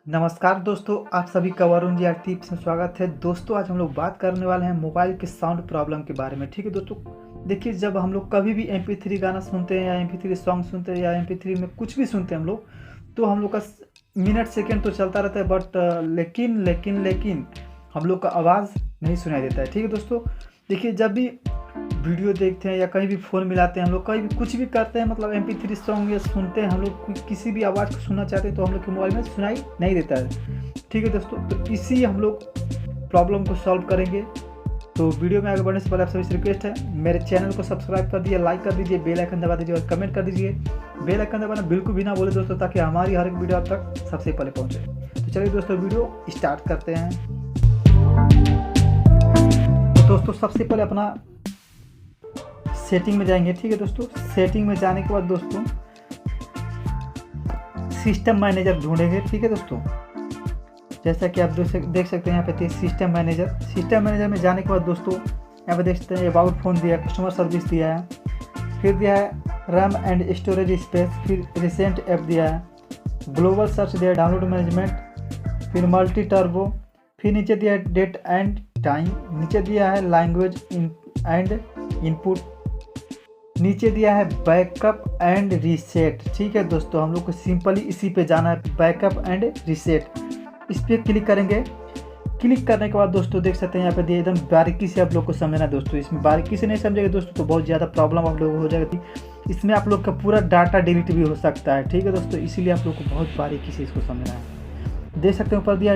नमस्कार दोस्तों, आप सभी का वरुण जी टिप्स में स्वागत है। दोस्तों आज हम लोग बात करने वाले हैं मोबाइल के साउंड प्रॉब्लम के बारे में। ठीक है दोस्तों, देखिए जब हम लोग कभी भी MP3 गाना सुनते हैं या MP3 सॉन्ग सुनते हैं या MP3 में कुछ भी सुनते हैं हम लोग, तो हम लोग का मिनट सेकंड तो चलता रहता है, बट लेकिन हम लोग का आवाज़ नहीं सुनाई देता है। ठीक है दोस्तों, देखिए जब भी वीडियो देखते हैं या कहीं भी फ़ोन मिलाते हैं हम लोग, कहीं भी कुछ भी करते हैं, मतलब MP3 सॉन्ग या सुनते हैं हम लोग, किसी भी आवाज़ को सुनना चाहते हैं तो हम लोग के मोबाइल में सुनाई नहीं देता है। ठीक है दोस्तों, तो इसी हम लोग प्रॉब्लम को सॉल्व करेंगे। तो वीडियो में आगे बढ़ने से पहले आप सभी से रिक्वेस्ट है, मेरे चैनल को सब्सक्राइब कर दीजिए, लाइक कर दीजिए, बेल आइकन दबा दीजिए और कमेंट कर दीजिए। बेल आइकन दबाना बिल्कुल भी ना बोले दोस्तों, ताकि हमारी हर एक वीडियो आप तक सबसे पहले पहुँचे। तो चलिए दोस्तों वीडियो स्टार्ट करते हैं। तो दोस्तों सबसे पहले अपना सेटिंग में जाएंगे। ठीक है दोस्तों, सेटिंग में जाने के बाद दोस्तों सिस्टम मैनेजर ढूंढेंगे। ठीक है दोस्तों, जैसा कि आप देख सकते हैं यहाँ पे सिस्टम मैनेजर में जाने के बाद दोस्तों यहाँ पे देख सकते हैं अबाउट फ़ोन दिया है, कस्टमर सर्विस दिया है, फिर दिया है रैम एंड स्टोरेज स्पेस, फिर रिसेंट ऐप दिया है, ग्लोबल सर्च दिया है, डाउनलोड मैनेजमेंट, फिर मल्टी टर्बो, फिर नीचे दिया है डेट एंड टाइम, नीचे दिया है लैंग्वेज एंड इनपुट, नीचे दिया है बैकअप एंड रीसेट। ठीक है दोस्तों, हम लोग को सिंपली इसी पे जाना है, बैकअप एंड रीसेट। इस पर क्लिक करेंगे। क्लिक करने के बाद दोस्तों देख सकते हैं यहाँ पे दिए, एकदम बारीकी से आप लोग को समझना है दोस्तों। इसमें बारीकी से नहीं समझेंगे दोस्तों तो बहुत ज़्यादा प्रॉब्लम आप लोगों को हो जाएगी। इसमें आप लोग का पूरा डाटा डिलीट भी हो सकता है। ठीक है दोस्तों, इसीलिए आप लोग को बहुत बारीकी से इसको समझना है। देख सकते हैं ऊपर दिया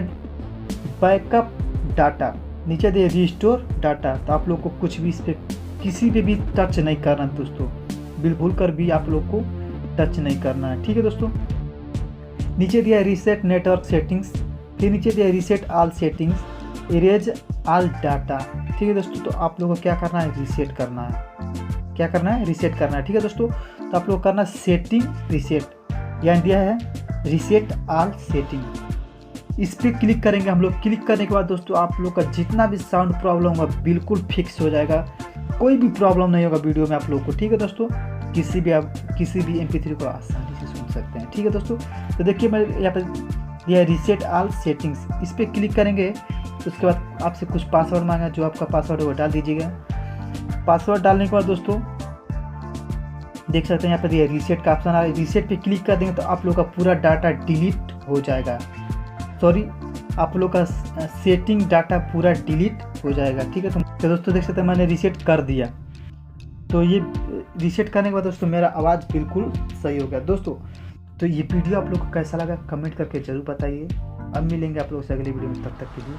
बैकअप डाटा, नीचे दिए रिस्टोर डाटा। तो आप लोग को कुछ भी इस पर किसी पे भी टच नहीं करना दोस्तों, बिल्कुल कर भी आप लोग को टच नहीं करना है। ठीक है दोस्तों, नीचे दिया है रीसेट नेटवर्क सेटिंग्स, फिर नीचे दिया है reset all settings, erase all data. ठीक है दोस्तों, तो आप लोगों को क्या करना है, रीसेट करना है। क्या करना है, रीसेट करना है। ठीक है दोस्तों, तो आप लोग करना सेटिंग रीसेट, यहाँ दिया है रीसेट ऑल सेटिंग। इस पर क्लिक करेंगे हम लोग। क्लिक करने के बाद दोस्तों आप लोग का जितना भी साउंड प्रॉब्लम होगा बिल्कुल फिक्स हो जाएगा, कोई भी प्रॉब्लम नहीं होगा वीडियो में आप लोग को। ठीक है दोस्तों, आप किसी भी MP3 को आसानी से सुन सकते हैं। ठीक है दोस्तों, तो देखिए मैं यहाँ पर दिया है रीसेट ऑल सेटिंग्स, इस पर क्लिक करेंगे। उसके बाद आपसे कुछ पासवर्ड मांगा, जो आपका पासवर्ड है वो डाल दीजिएगा। पासवर्ड डालने के बाद दोस्तों देख सकते हैं यहाँ पर दिया रीसेट का ऑप्शन आ रहा है। रीसेट पे क्लिक कर देंगे तो आप लोग का पूरा डाटा डिलीट हो जाएगा। सॉरी, आप लोग का सेटिंग डाटा पूरा डिलीट हो जाएगा। ठीक है, तो दोस्तों देख सकते हैं मैंने रीसेट कर दिया। तो ये रीसेट करने के बाद दोस्तों मेरा आवाज़ बिल्कुल सही हो गया दोस्तों। तो ये वीडियो आप लोग को कैसा लगा कमेंट करके ज़रूर बताइए। अब मिलेंगे आप लोगों से अगली वीडियो में, तब तक के लिए।